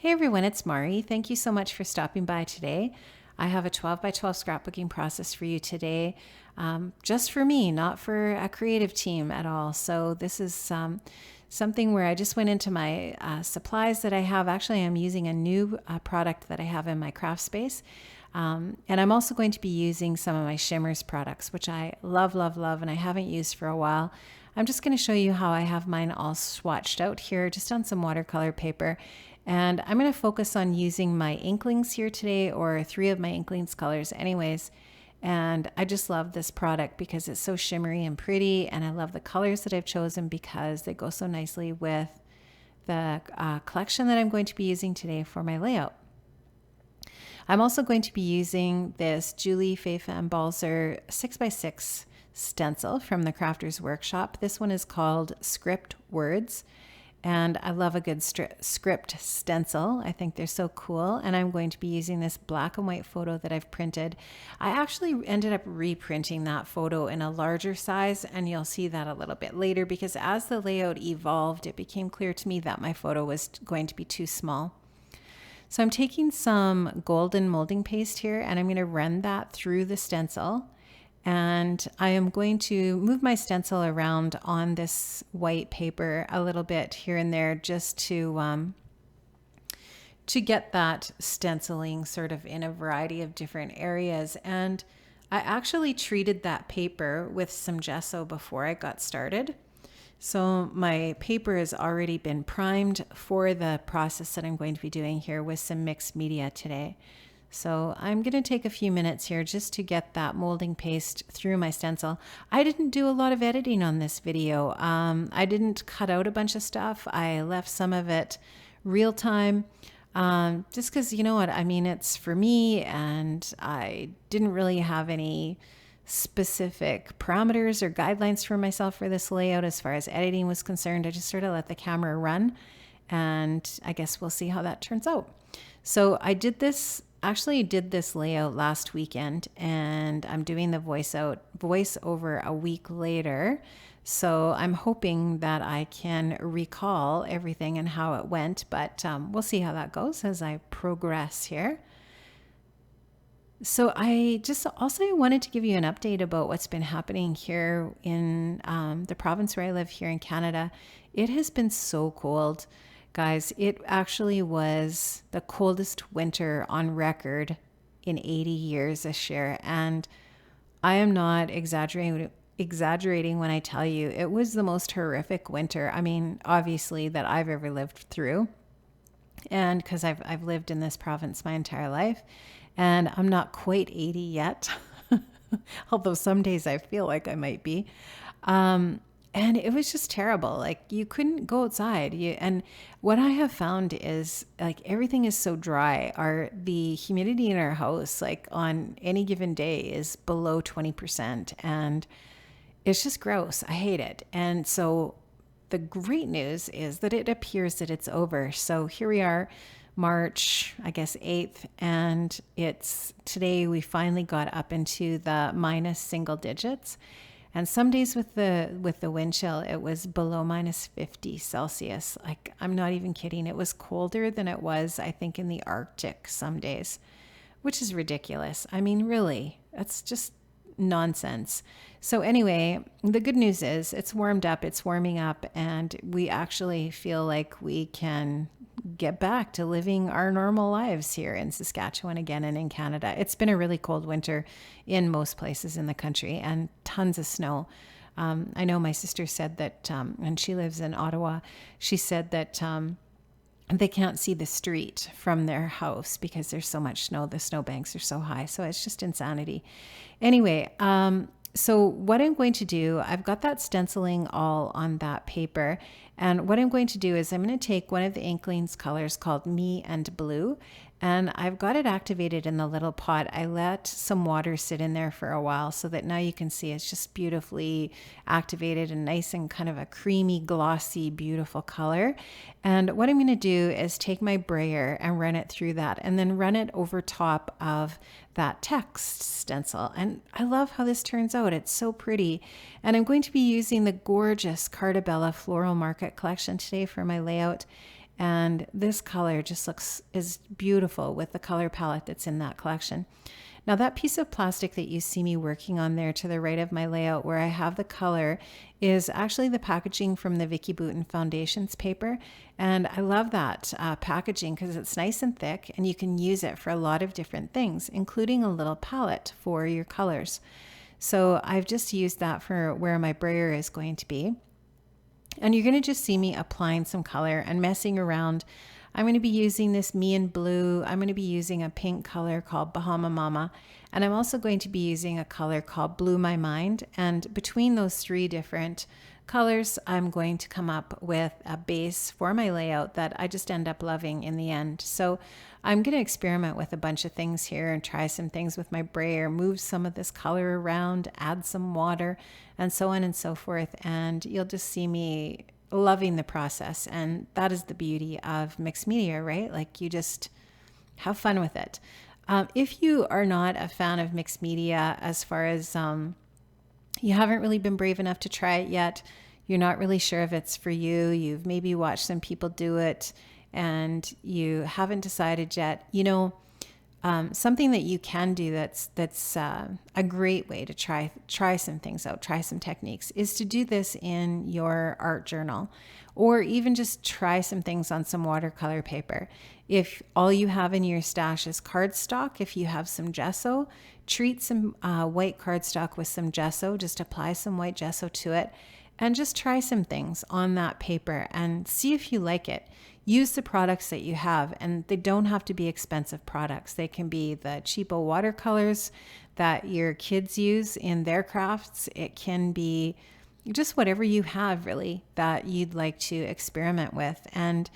Hey everyone, it's Mari. Thank you so much for stopping by today. I have a 12 by 12 scrapbooking process for you today, just for me, not for a creative team at all. So this is something where I just went into my supplies that I have. Actually, I'm using a new product that I have in my craft space. And I'm also going to be using some of my Shimmers products, which I love, love, love, and I haven't used for a while. I'm just going to show you how I have mine all swatched out here, just on some watercolor paper. And I'm going to focus on using my Inklings here today, or 3 of my Inklings colors anyways. And I just love this product because it's so shimmery and pretty. And I love the colors that I've chosen because they go so nicely with the collection that I'm going to be using today for my layout. I'm also going to be using this Julie Femme Balzer 6x6 stencil from the Crafters Workshop. This one is called Script Words. And I love a good script stencil. I think they're so cool. And I'm going to be using this black and white photo that I've printed. I actually ended up reprinting that photo in a larger size, and you'll see that a little bit later because as the layout evolved, it became clear to me that my photo was going to be too small. So I'm taking some golden molding paste here, and I'm going to run that through the stencil. And I am going to move my stencil around on this white paper a little bit here and there just to get that stenciling sort of in a variety of different areas. And I actually treated that paper with some gesso before I got started. So my paper has already been primed for the process that I'm going to be doing here with some mixed media today. So I'm going to take a few minutes here just to get that molding paste through my stencil. I didn't do a lot of editing on this video. I didn't cut out a bunch of stuff. I left some of it real time just because, you know what, I mean, it's for me, and I didn't really have any specific parameters or guidelines for myself for this layout as far as editing was concerned. I just sort of let the camera run, and I guess we'll see how that turns out. So I did this layout last weekend, and I'm doing the voiceover a week later. So I'm hoping that I can recall everything and how it went, but we'll see how that goes as I progress here. So I just also wanted to give you an update about what's been happening here in the province where I live here in Canada. It has been so cold. Guys, it actually was the coldest winter on record in 80 years this year. And I am not exaggerating when I tell you it was the most horrific winter. I mean, obviously, that I've ever lived through. And because I've lived in this province my entire life, and I'm not quite 80 yet, although some days I feel like I might be. And it was just terrible. Like, you couldn't go outside. And what I have found is, like, everything is so dry. The humidity in our house, like on any given day, is below 20%. And it's just gross. I hate it. And so the great news is that it appears that it's over. So here we are, March, I guess 8th. And today we finally got up into the minus single digits. And some days with the wind chill, it was below minus 50 Celsius. Like, I'm not even kidding. It was colder than it was, I think, in the Arctic some days, which is ridiculous. I mean, really, that's just nonsense. So anyway, the good news is it's warmed up, it's warming up, and we actually feel like we can get back to living our normal lives here in Saskatchewan again and in Canada. It's been a really cold winter in most places in the country, and tons of snow. I know my sister said that, and she lives in Ottawa, she said that they can't see the street from their house because there's so much snow. The snowbanks are so high. So it's just insanity. Anyway, so what I'm going to do, I've got that stenciling all on that paper. And what I'm going to do is I'm going to take one of the Inklings colors called Me and Blue, and I've got it activated in the little pot. I let some water sit in there for a while so that now you can see it's just beautifully activated and nice and kind of a creamy, glossy, beautiful color. And what I'm going to do is take my brayer and run it through that, and then run it over top of that text stencil. And I love how this turns out. It's so pretty. And I'm going to be using the gorgeous Carta Bella Floral Market collection today for my layout. And this color just is beautiful with the color palette that's in that collection. Now that piece of plastic that you see me working on there to the right of my layout where I have the color is actually the packaging from the Vicki Boutin Foundations paper. And I love that packaging because it's nice and thick and you can use it for a lot of different things, including a little palette for your colors. So I've just used that for where my brayer is going to be. And you're going to just see me applying some color and messing around. I'm going to be using this Me in Blue. I'm going to be using a pink color called Bahama Mama. And I'm also going to be using a color called Blue My Mind. And between those three different colors, I'm going to come up with a base for my layout that I just end up loving in the end. So I'm going to experiment with a bunch of things here and try some things with my brayer, move some of this color around, add some water, and so on and so forth. And you'll just see me loving the process. And that is the beauty of mixed media, right? Like you just have fun with it. If you are not a fan of mixed media, as far as you haven't really been brave enough to try it yet, you're not really sure if it's for you, you've maybe watched some people do it and you haven't decided yet, something that you can do that's a great way to try some things out, try some techniques, is to do this in your art journal, or even just try some things on some watercolor paper. If all you have in your stash is cardstock, if you have some gesso, treat some white cardstock with some gesso, just apply some white gesso to it, and just try some things on that paper and see if you like it. Use the products that you have, and they don't have to be expensive products. They can be the cheapo watercolors that your kids use in their crafts. It can be just whatever you have really that you'd like to experiment with. And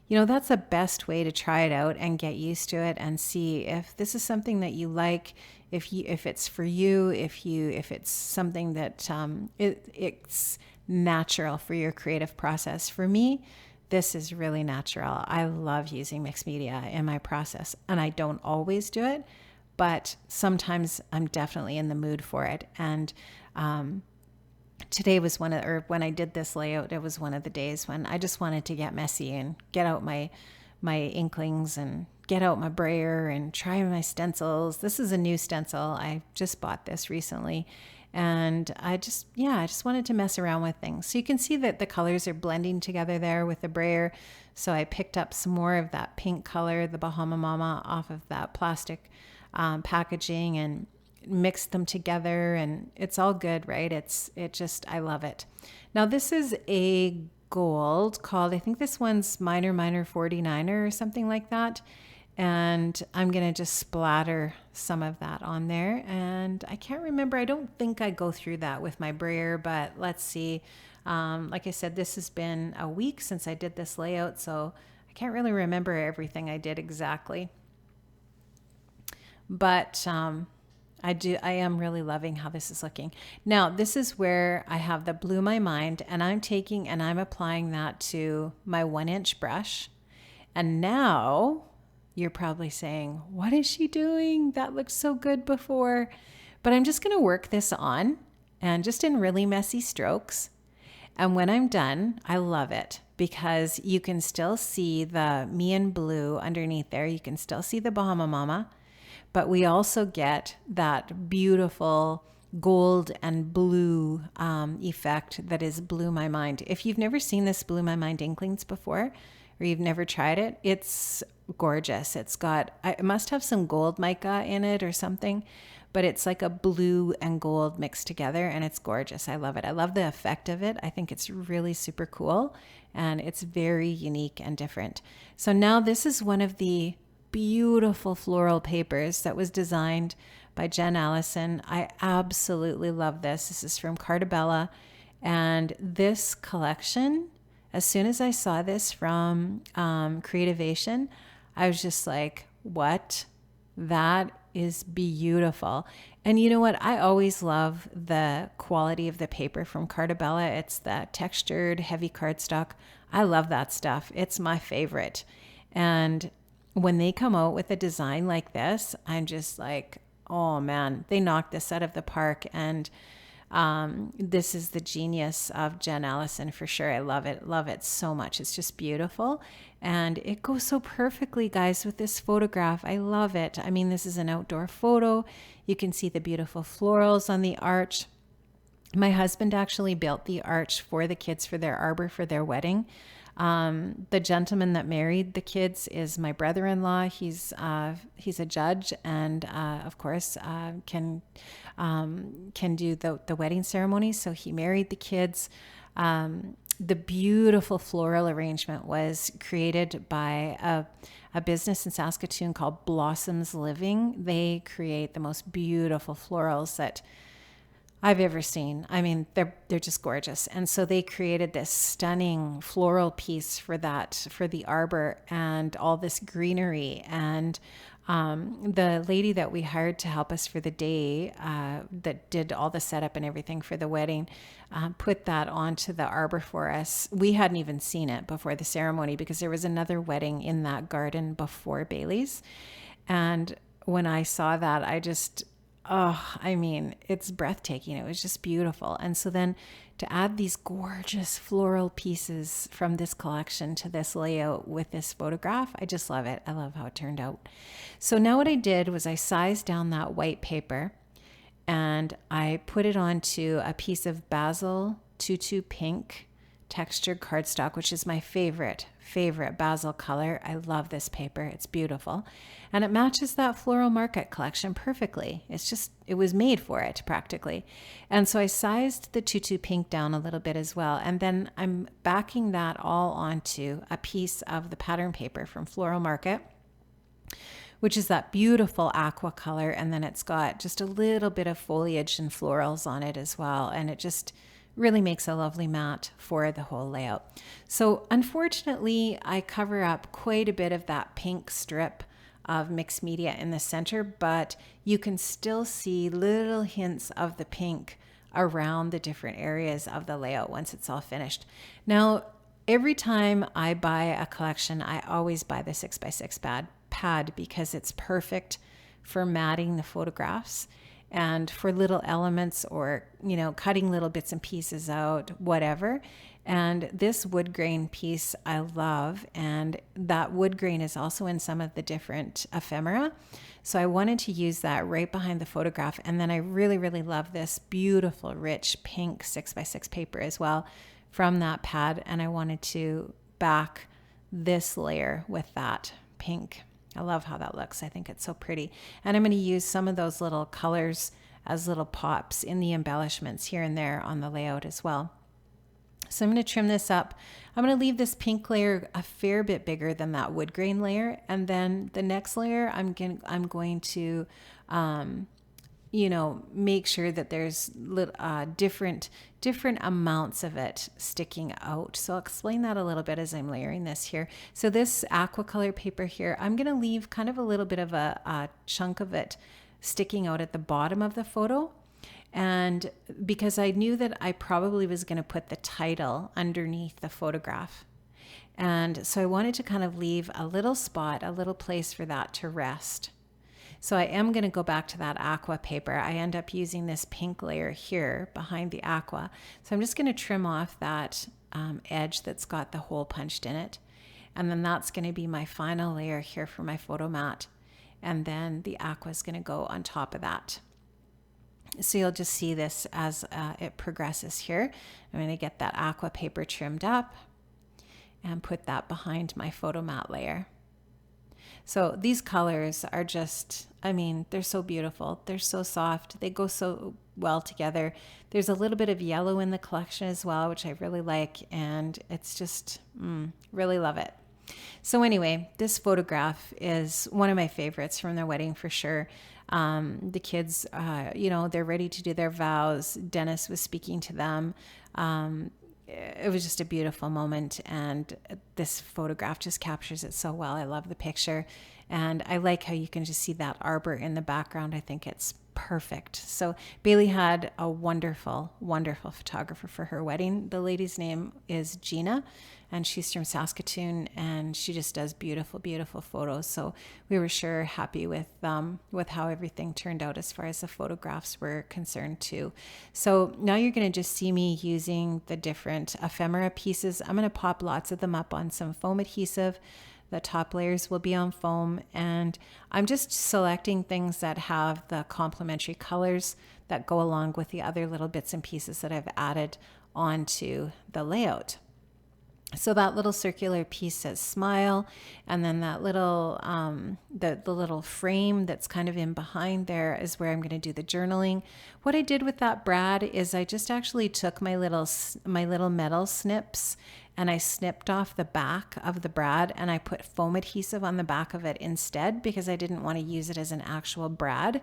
that's the best way to try it out and get used to it and see if this is something that you like, if it's for you, if it's something that it's natural for your creative process. For me, this is really natural. I love using mixed media in my process, and I don't always do it, but sometimes I'm definitely in the mood for it. And today was when I did this layout, it was one of the days when I just wanted to get messy and get out my inklings and get out my brayer and try my stencils. This is a new stencil. I just bought this recently. And I just wanted to mess around with things. So you can see that the colors are blending together there with the brayer. So I picked up some more of that pink color, the Bahama Mama, off of that plastic packaging and mixed them together, and it's all good, right? I love it. Now this is a gold called, I think this one's Minor 49er or something like that. And I'm going to just splatter some of that on there. And I can't remember, I don't think I go through that with my brayer, but let's see. Like I said, this has been a week since I did this layout, so I can't really remember everything I did exactly. But I am really loving how this is looking. Now, this is where I have the Blue My Mind, and I'm applying that to my 1-inch brush. And now you're probably saying, what is she doing? That looked so good before. But I'm just going to work this on, and just in really messy strokes. And when I'm done, I love it because you can still see the Me in Blue underneath there. You can still see the Bahama Mama, but we also get that beautiful gold and blue effect that is Blue My Mind. If you've never seen this Blue My Mind inklings before, or you've never tried it, it's gorgeous. It must have some gold mica in it or something, but it's like a blue and gold mixed together, and it's gorgeous. I love it. I love the effect of it. I think it's really super cool, and it's very unique and different. So now this is one of the beautiful floral papers that was designed by Jen Allison. I absolutely love this. This is from Carta Bella, and this collection, as soon as I saw this from Creativation, I was just like, what? That is beautiful. And you know what? I always love the quality of the paper from Carta Bella. It's the textured, heavy cardstock. I love that stuff. It's my favorite. And when they come out with a design like this, I'm just like, oh man, they knocked this out of the park. And This is the genius of Jen Allison for sure. I love it so much. It's just beautiful. And it goes so perfectly, guys, with this photograph. I love it. I mean, this is an outdoor photo. You can see the beautiful florals on the arch. My husband actually built the arch for the kids for their arbor for their wedding. The gentleman that married the kids is my brother-in-law. He's a judge, and of course can do the wedding ceremony. So he married the kids. The beautiful floral arrangement was created by a business in Saskatoon called Blossoms Living. They create the most beautiful florals that I've ever seen. I mean, they're just gorgeous. And so they created this stunning floral piece for the arbor and all this greenery. And the lady that we hired to help us for the day, that did all the setup and everything for the wedding, put that onto the arbor for us. We hadn't even seen it before the ceremony because there was another wedding in that garden before Bailey's. And when I saw that, I mean, it's breathtaking. It was just beautiful. And so then to add these gorgeous floral pieces from this collection to this layout with this photograph, I just love it. I love how it turned out. So now what I did was I sized down that white paper and I put it onto a piece of basil tutu pink textured cardstock, which is my favorite basil color. I love this paper. It's beautiful. And it matches that Floral Market collection perfectly. It was made for it practically. And so I sized the tutu pink down a little bit as well. And then I'm backing that all onto a piece of the pattern paper from Floral Market, which is that beautiful aqua color. And then it's got just a little bit of foliage and florals on it as well. And it just really makes a lovely mat for the whole layout. So unfortunately, I cover up quite a bit of that pink strip of mixed media in the center, but you can still see little hints of the pink around the different areas of the layout once it's all finished. Now, every time I buy a collection, I always buy the 6x6 pad because it's perfect for matting the photographs and for little elements or, cutting little bits and pieces out, whatever. And this wood grain piece I love, and that wood grain is also in some of the different ephemera. So I wanted to use that right behind the photograph. And then I really, really love this beautiful, rich pink 6x6 paper as well from that pad. And I wanted to back this layer with that pink. I love how that looks. I think it's so pretty. And I'm going to use some of those little colors as little pops in the embellishments here and there on the layout as well. So I'm going to trim this up. I'm going to leave this pink layer a fair bit bigger than that wood grain layer. And then the next layer, I'm going to make sure that there's different amounts of it sticking out. So I'll explain that a little bit as I'm layering this here. So this aqua color paper here, I'm going to leave kind of a little bit of a chunk of it sticking out at the bottom of the photo. And because I knew that I probably was going to put the title underneath the photograph. And so I wanted to kind of leave a little spot, a little place for that to rest. So I am going to go back to that aqua paper. I end up using this pink layer here behind the aqua. So I'm just going to trim off that edge that's got the hole punched in it. And then that's going to be my final layer here for my photo mat. And then the aqua is going to go on top of that. So you'll just see this as it progresses here. I'm going to get that aqua paper trimmed up and put that behind my photo mat layer. So these colors are just, they're so beautiful. They're so soft. They go so well together. There's a little bit of yellow in the collection as well, which I really like. And it's just, really love it. So anyway, this photograph is one of my favorites from their wedding for sure. The kids, they're ready to do their vows. Dennis was speaking to them. It was just a beautiful moment, and this photograph just captures it so well. I love the picture, and I like how you can just see that arbor in the background. I think it's perfect. So Bailey had a wonderful, wonderful photographer for her wedding. The lady's name is Gina, and she's from Saskatoon, and she just does beautiful, beautiful photos. So we were sure happy with how everything turned out as far as the photographs were concerned too. So now you're going to just see me using the different ephemera pieces. I'm going to pop lots of them up on some foam adhesive. The top layers will be on foam, and I'm just selecting things that have the complementary colors that go along with the other little bits and pieces that I've added onto the layout. So that little circular piece says smile, and then that little the little frame that's kind of in behind there is where I'm going to do the journaling. What I did with that brad is I just actually took my little metal snips and I snipped off the back of the brad, and I put foam adhesive on the back of it instead because I didn't want to use it as an actual brad.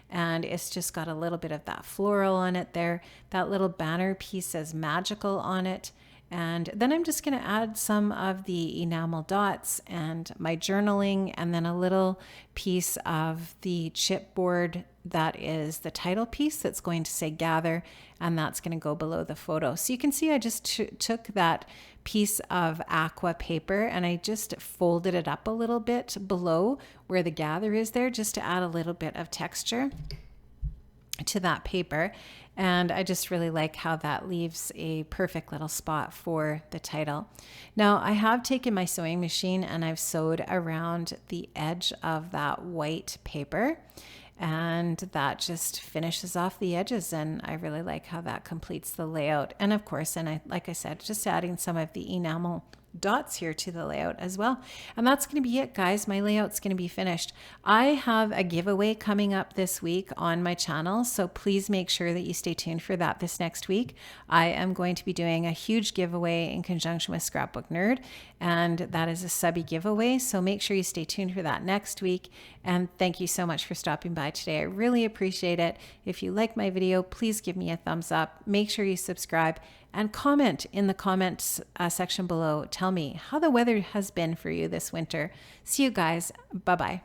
And it's just got a little bit of that floral on it there. That little banner piece says magical on it. And then I'm just going to add some of the enamel dots and my journaling, and then a little piece of the chipboard that is the title piece that's going to say gather, and that's going to go below the photo. So you can see I just took that piece of aqua paper and I just folded it up a little bit below where the gather is there, just to add a little bit of texture to that paper. And I just really like how that leaves a perfect little spot for the title. Now I have taken my sewing machine and I've sewed around the edge of that white paper, and that just finishes off the edges, and I really like how that completes the layout. And of course, like I said, just adding some of the enamel dots here to the layout as well. And that's going to be it, guys. My layout's going to be finished. I have a giveaway coming up this week on my channel, so please make sure that you stay tuned for that this next week. I am going to be doing a huge giveaway in conjunction with Scrapbook Nerd, and that is a subby giveaway, so make sure you stay tuned for that next week. And thank you so much for stopping by today. I really appreciate it. If you like my video, please give me a thumbs up. Make sure you subscribe and comment in the comments section below. Tell me how the weather has been for you this winter. See you guys. Bye-bye.